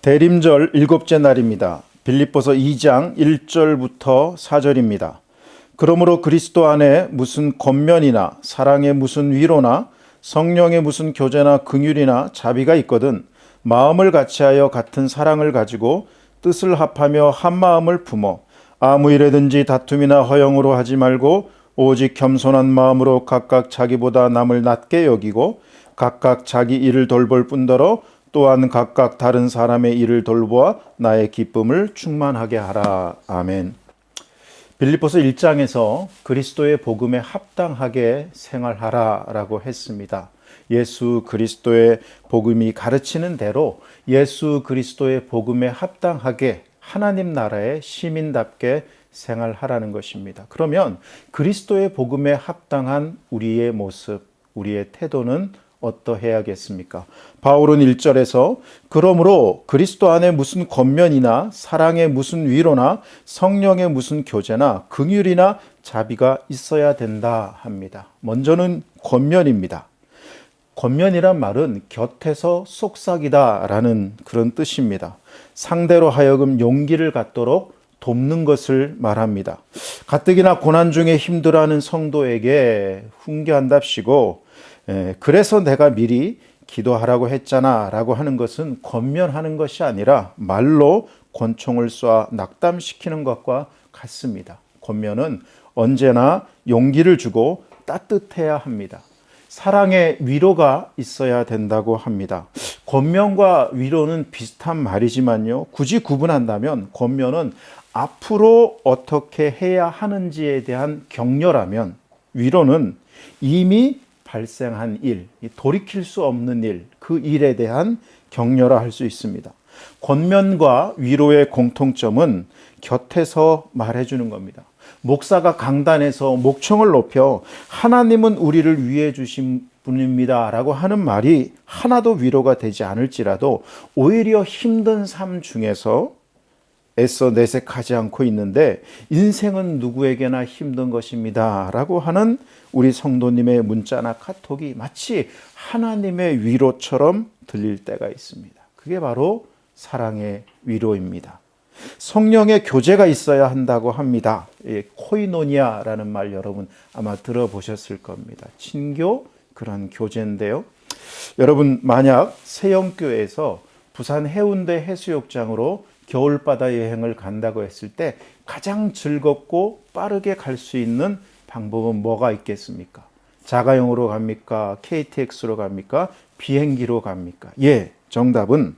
대림절 일곱째 날입니다. 빌립보서 2장 1절부터 4절입니다. 그러므로 그리스도 안에 무슨 권면이나 사랑의 무슨 위로나 성령의 무슨 교제나 긍휼이나 자비가 있거든 마음을 같이하여 같은 사랑을 가지고 뜻을 합하며 한 마음을 품어 아무 일에든지 다툼이나 허영으로 하지 말고 오직 겸손한 마음으로 각각 자기보다 남을 낮게 여기고 각각 자기 일을 돌볼 뿐더러 또한 각각 다른 사람의 일을 돌보아 나의 기쁨을 충만하게 하라. 아멘. 빌립보서 1장에서 그리스도의 복음에 합당하게 생활하라라고 했습니다. 예수 그리스도의 복음이 가르치는 대로 예수 그리스도의 복음에 합당하게 하나님 나라의 시민답게 생활하라는 것입니다. 그러면 그리스도의 복음에 합당한 우리의 모습, 우리의 태도는 어떠해야겠습니까? 바울은 1절에서 그러므로 그리스도 안에 무슨 권면이나 사랑의 무슨 위로나 성령의 무슨 교제나 긍휼이나 자비가 있어야 된다 합니다. 먼저는 권면입니다. 권면이란 말은 곁에서 속삭이다라는 그런 뜻입니다. 상대로 하여금 용기를 갖도록 돕는 것을 말합니다. 가뜩이나 고난 중에 힘들어하는 성도에게 훈계한답시고 그래서 내가 미리 기도하라고 했잖아 라고 하는 것은 권면하는 것이 아니라 말로 권총을 쏴 낙담시키는 것과 같습니다. 권면은 언제나 용기를 주고 따뜻해야 합니다. 사랑의 위로가 있어야 된다고 합니다. 권면과 위로는 비슷한 말이지만요. 굳이 구분한다면 권면은 앞으로 어떻게 해야 하는지에 대한 격려라면 위로는 이미 발생한 일, 돌이킬 수 없는 일, 그 일에 대한 격려라 할 수 있습니다. 권면과 위로의 공통점은 곁에서 말해주는 겁니다. 목사가 강단에서 목청을 높여 하나님은 우리를 위해 주신 분입니다 라고 하는 말이 하나도 위로가 되지 않을지라도 오히려 힘든 삶 중에서 애써 내색하지 않고 있는데 인생은 누구에게나 힘든 것입니다 라고 하는 우리 성도님의 문자나 카톡이 마치 하나님의 위로처럼 들릴 때가 있습니다. 그게 바로 사랑의 위로입니다. 성령의 교제가 있어야 한다고 합니다. 코이노니아라는 말 여러분 아마 들어보셨을 겁니다. 친교 그런 교제인데요. 여러분 만약 세영교회에서 부산 해운대 해수욕장으로 겨울바다 여행을 간다고 했을 때 가장 즐겁고 빠르게 갈 수 있는 방법은 뭐가 있겠습니까? 자가용으로 갑니까? KTX로 갑니까? 비행기로 갑니까? 예, 정답은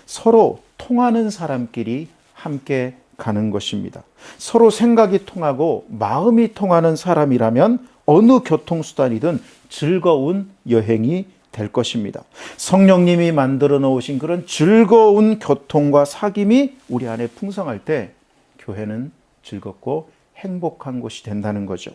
서로 통하는 사람끼리 함께 가는 것입니다. 서로 생각이 통하고 마음이 통하는 사람이라면 어느 교통수단이든 즐거운 여행이 될 것입니다. 성령님이 만들어 놓으신 그런 즐거운 교통과 사귐이 우리 안에 풍성할 때 교회는 즐겁고 행복한 곳이 된다는 거죠.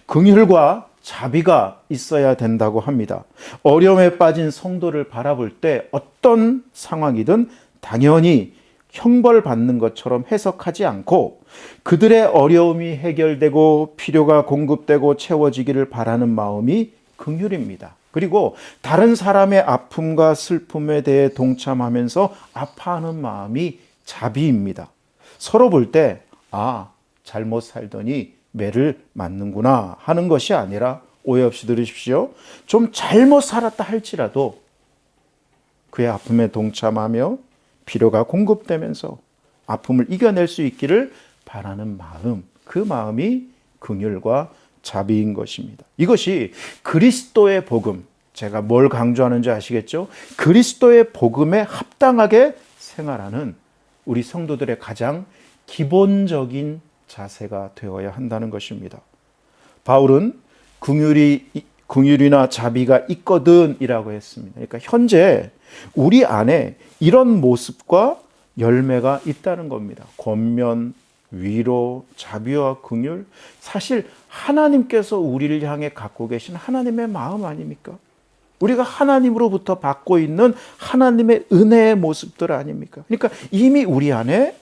긍휼과 자비가 있어야 된다고 합니다. 어려움에 빠진 성도를 바라볼 때 어떤 상황이든 당연히 형벌받는 것처럼 해석하지 않고 그들의 어려움이 해결되고 필요가 공급되고 채워지기를 바라는 마음이 긍휼입니다. 그리고 다른 사람의 아픔과 슬픔에 대해 동참하면서 아파하는 마음이 자비입니다. 서로 볼 때 잘못 살더니 매를 맞는구나 하는 것이 아니라 오해 없이 들으십시오. 좀 잘못 살았다 할지라도 그의 아픔에 동참하며 필요가 공급되면서 아픔을 이겨낼 수 있기를 바라는 마음, 그 마음이 긍휼과 자비인 것입니다. 이것이 그리스도의 복음, 제가 뭘 강조하는지 아시겠죠? 그리스도의 복음에 합당하게 생활하는 우리 성도들의 가장 기본적인 자세가 되어야 한다는 것입니다. 바울은 긍휼이나 자비가 있거든 이라고 했습니다. 그러니까 현재 우리 안에 이런 모습과 열매가 있다는 겁니다. 권면, 위로, 자비와 긍휼, 사실 하나님께서 우리를 향해 갖고 계신 하나님의 마음 아닙니까? 우리가 하나님으로부터 받고 있는 하나님의 은혜의 모습들 아닙니까? 그러니까 이미 우리 안에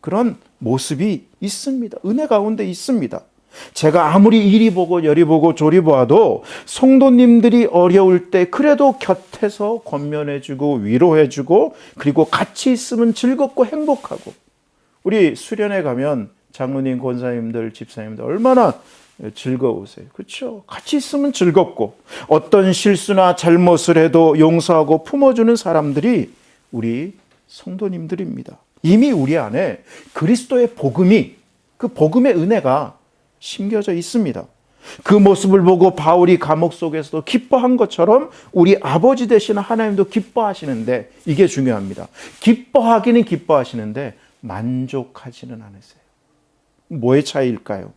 그런 모습이 있습니다. 은혜 가운데 있습니다. 제가 아무리 이리 보고 여리 보고 조리 보아도 성도님들이 어려울 때 그래도 곁에서 권면해주고 위로해주고 그리고 같이 있으면 즐겁고 행복하고, 우리 수련회 가면 장로님, 권사님들, 집사님들 얼마나 즐거우세요. 그렇죠? 같이 있으면 즐겁고 어떤 실수나 잘못을 해도 용서하고 품어주는 사람들이 우리 성도님들입니다. 이미 우리 안에 그리스도의 복음이, 그 복음의 은혜가 심겨져 있습니다. 그 모습을 보고 바울이 감옥 속에서도 기뻐한 것처럼 우리 아버지 되시는 하나님도 기뻐하시는데, 이게 중요합니다. 기뻐하기는 기뻐하시는데 만족하지는 않으세요. 뭐의 차이일까요?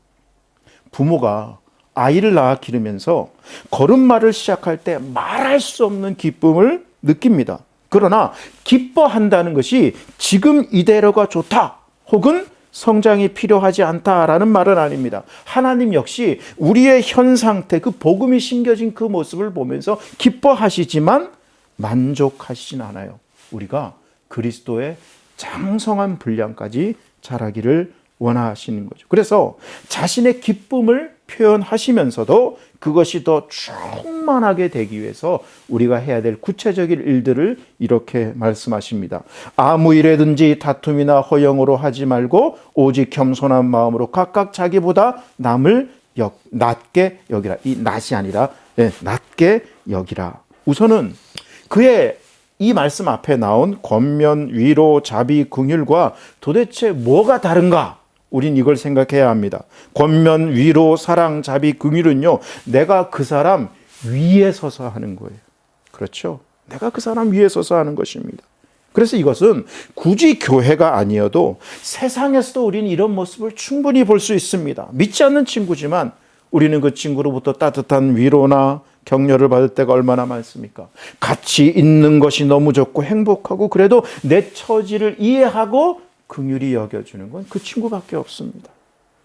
부모가 아이를 낳아 기르면서 걸음마를 시작할 때 말할 수 없는 기쁨을 느낍니다. 그러나 기뻐한다는 것이 지금 이대로가 좋다 혹은 성장이 필요하지 않다라는 말은 아닙니다. 하나님 역시 우리의 현 상태, 그 복음이 심겨진 그 모습을 보면서 기뻐하시지만 만족하시진 않아요. 우리가 그리스도의 장성한 분량까지 자라기를 원하시는 거죠. 그래서 자신의 기쁨을 표현하시면서도 그것이 더 충만하게 되기 위해서 우리가 해야 될 구체적인 일들을 이렇게 말씀하십니다. 아무 일에든지 다툼이나 허영으로 하지 말고 오직 겸손한 마음으로 각각 자기보다 남을 낮게 여기라. 이 낮이 아니라 낮게 여기라. 우선은 그의 이 말씀 앞에 나온 권면, 위로, 자비, 긍휼과 도대체 뭐가 다른가? 우린 이걸 생각해야 합니다. 권면, 위로, 사랑, 자비, 긍휼은요, 내가 그 사람 위에 서서 하는 거예요. 그렇죠? 내가 그 사람 위에 서서 하는 것입니다. 그래서 이것은 굳이 교회가 아니어도 세상에서도 우리는 이런 모습을 충분히 볼 수 있습니다. 믿지 않는 친구지만 우리는 그 친구로부터 따뜻한 위로나 격려를 받을 때가 얼마나 많습니까? 같이 있는 것이 너무 좋고 행복하고 그래도 내 처지를 이해하고 긍휼히 여겨주는 건 그 친구밖에 없습니다.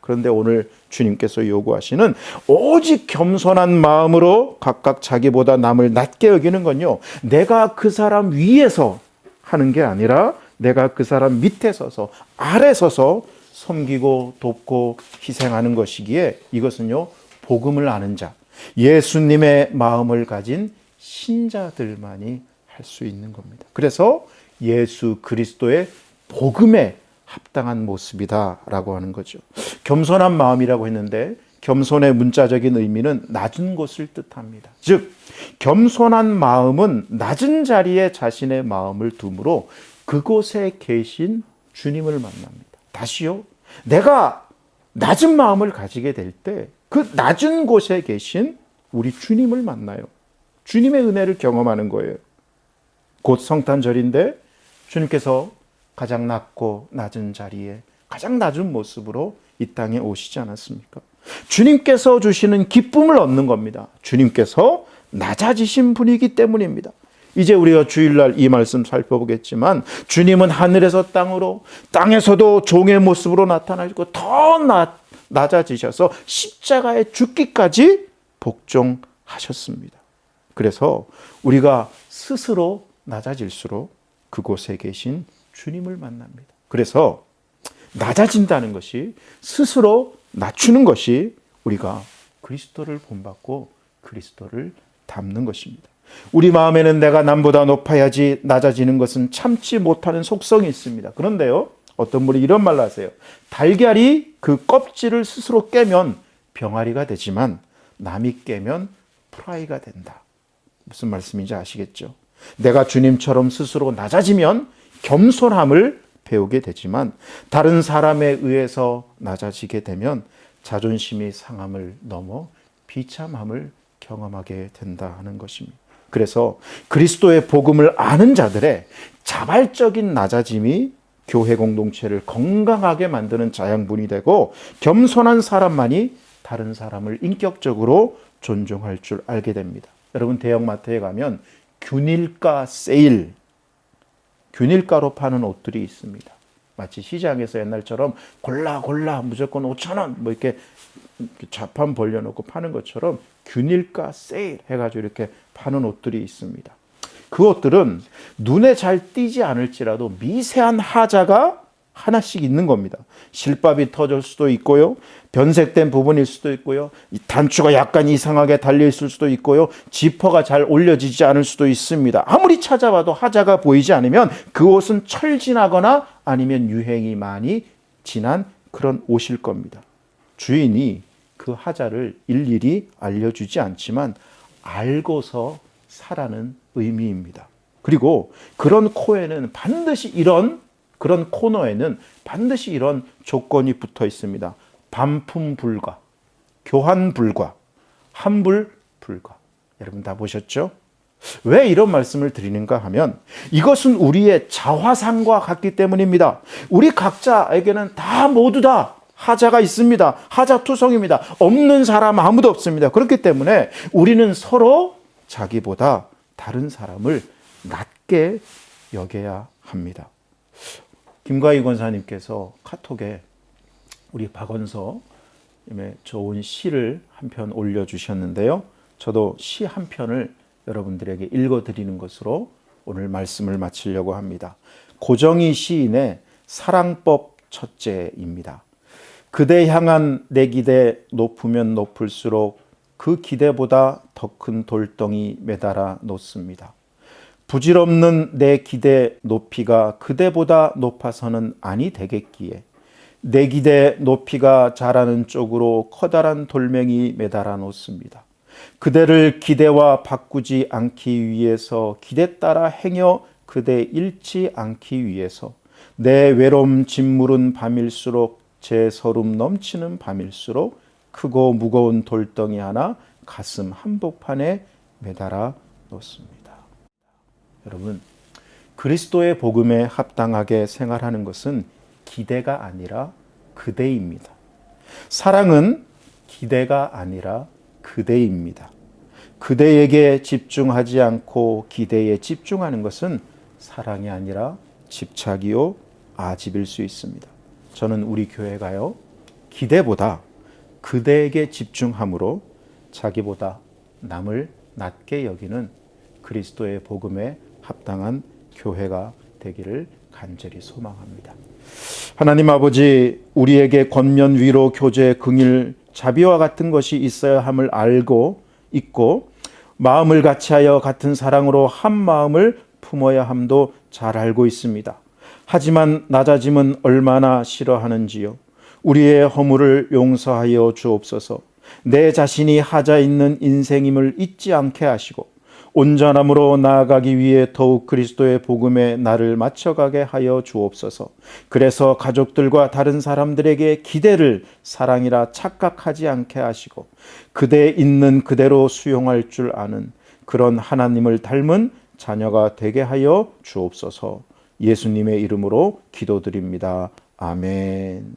그런데 오늘 주님께서 요구하시는 오직 겸손한 마음으로 각각 자기보다 남을 낮게 여기는 건요, 내가 그 사람 위에서 하는 게 아니라 내가 그 사람 밑에 서서, 아래 서서 섬기고 돕고 희생하는 것이기에 이것은요, 복음을 아는 자, 예수님의 마음을 가진 신자들만이 할 수 있는 겁니다. 그래서 예수 그리스도의 복음에 합당한 모습이다라고 하는 거죠. 겸손한 마음이라고 했는데 겸손의 문자적인 의미는 낮은 곳을 뜻합니다. 즉 겸손한 마음은 낮은 자리에 자신의 마음을 두므로 그곳에 계신 주님을 만납니다. 다시요, 내가 낮은 마음을 가지게 될 때 그 낮은 곳에 계신 우리 주님을 만나요. 주님의 은혜를 경험하는 거예요. 곧 성탄절인데 주님께서 가장 낮고 낮은 자리에 가장 낮은 모습으로 이 땅에 오시지 않았습니까? 주님께서 주시는 기쁨을 얻는 겁니다. 주님께서 낮아지신 분이기 때문입니다. 이제 우리가 주일날 이 말씀 살펴보겠지만 주님은 하늘에서 땅으로, 땅에서도 종의 모습으로 나타나시고 더 낮아지셔서 십자가에 죽기까지 복종하셨습니다. 그래서 우리가 스스로 낮아질수록 그곳에 계신 주님을 만납니다. 그래서 낮아진다는 것이, 스스로 낮추는 것이 우리가 그리스도를 본받고 그리스도를 닮는 것입니다. 우리 마음에는 내가 남보다 높아야지 낮아지는 것은 참지 못하는 속성이 있습니다. 그런데요, 어떤 분이 이런 말을 하세요. 달걀이 그 껍질을 스스로 깨면 병아리가 되지만 남이 깨면 프라이가 된다. 무슨 말씀인지 아시겠죠? 내가 주님처럼 스스로 낮아지면 겸손함을 배우게 되지만 다른 사람에 의해서 낮아지게 되면 자존심이 상함을 넘어 비참함을 경험하게 된다 하는 것입니다. 그래서 그리스도의 복음을 아는 자들의 자발적인 낮아짐이 교회 공동체를 건강하게 만드는 자양분이 되고 겸손한 사람만이 다른 사람을 인격적으로 존중할 줄 알게 됩니다. 여러분, 대형마트에 가면 균일가 세일, 균일가로 파는 옷들이 있습니다. 마치 시장에서 옛날처럼 골라 무조건 5,000원 뭐 이렇게 좌판 벌려놓고 파는 것처럼 균일가 세일 해가지고 이렇게 파는 옷들이 있습니다. 그 옷들은 눈에 잘 띄지 않을지라도 미세한 하자가 하나씩 있는 겁니다. 실밥이 터질 수도 있고요. 변색된 부분일 수도 있고요. 이 단추가 약간 이상하게 달려 있을 수도 있고요. 지퍼가 잘 올려지지 않을 수도 있습니다. 아무리 찾아봐도 하자가 보이지 않으면 그 옷은 철진하거나 아니면 유행이 많이 지난 그런 옷일 겁니다. 주인이 그 하자를 일일이 알려주지 않지만 알고서 사라는 의미입니다. 그리고 그런 코에는 반드시 그런 코너에는 반드시 이런 조건이 붙어 있습니다. 반품 불가, 교환 불가, 환불 불가. 여러분 다 보셨죠? 왜 이런 말씀을 드리는가 하면 이것은 우리의 자화상과 같기 때문입니다. 우리 각자에게는 모두 다 하자가 있습니다. 하자투성입니다. 없는 사람 아무도 없습니다. 그렇기 때문에 우리는 서로 자기보다 다른 사람을 낮게 여겨야 합니다. 김가희 권사님께서 카톡에 우리 박원서님의 좋은 시를 한 편 올려주셨는데요. 저도 시 한 편을 여러분들에게 읽어드리는 것으로 오늘 말씀을 마치려고 합니다. 고정희 시인의 사랑법 첫째입니다. 그대 향한 내 기대 높으면 높을수록 그 기대보다 더 큰 돌덩이 매달아 놓습니다. 부질없는 내 기대 높이가 그대보다 높아서는 아니 되겠기에 내 기대 높이가 자라는 쪽으로 커다란 돌멩이 매달아 놓습니다. 그대를 기대와 바꾸지 않기 위해서 기대 따라 행여 그대 잃지 않기 위해서 내 외로움 짓무른 밤일수록 제 서름 넘치는 밤일수록 크고 무거운 돌덩이 하나 가슴 한복판에 매달아 놓습니다. 여러분, 그리스도의 복음에 합당하게 생활하는 것은 기대가 아니라 그대입니다. 사랑은 기대가 아니라 그대입니다. 그대에게 집중하지 않고 기대에 집중하는 것은 사랑이 아니라 집착이요 아집일 수 있습니다. 저는 우리 교회가요, 기대보다 그대에게 집중함으로 자기보다 남을 낮게 여기는 그리스도의 복음에 합당한 교회가 되기를 간절히 소망합니다. 하나님 아버지, 우리에게 권면, 위로, 교제, 긍일, 자비와 같은 것이 있어야 함을 알고 있고 마음을 같이하여 같은 사랑으로 한 마음을 품어야 함도 잘 알고 있습니다. 하지만 낮아짐은 얼마나 싫어하는지요. 우리의 허물을 용서하여 주옵소서. 내 자신이 하자 있는 인생임을 잊지 않게 하시고 온전함으로 나아가기 위해 더욱 그리스도의 복음에 나를 맞춰가게 하여 주옵소서. 그래서 가족들과 다른 사람들에게 기대를 사랑이라 착각하지 않게 하시고 그대 있는 그대로 수용할 줄 아는 그런 하나님을 닮은 자녀가 되게 하여 주옵소서. 예수님의 이름으로 기도드립니다. 아멘.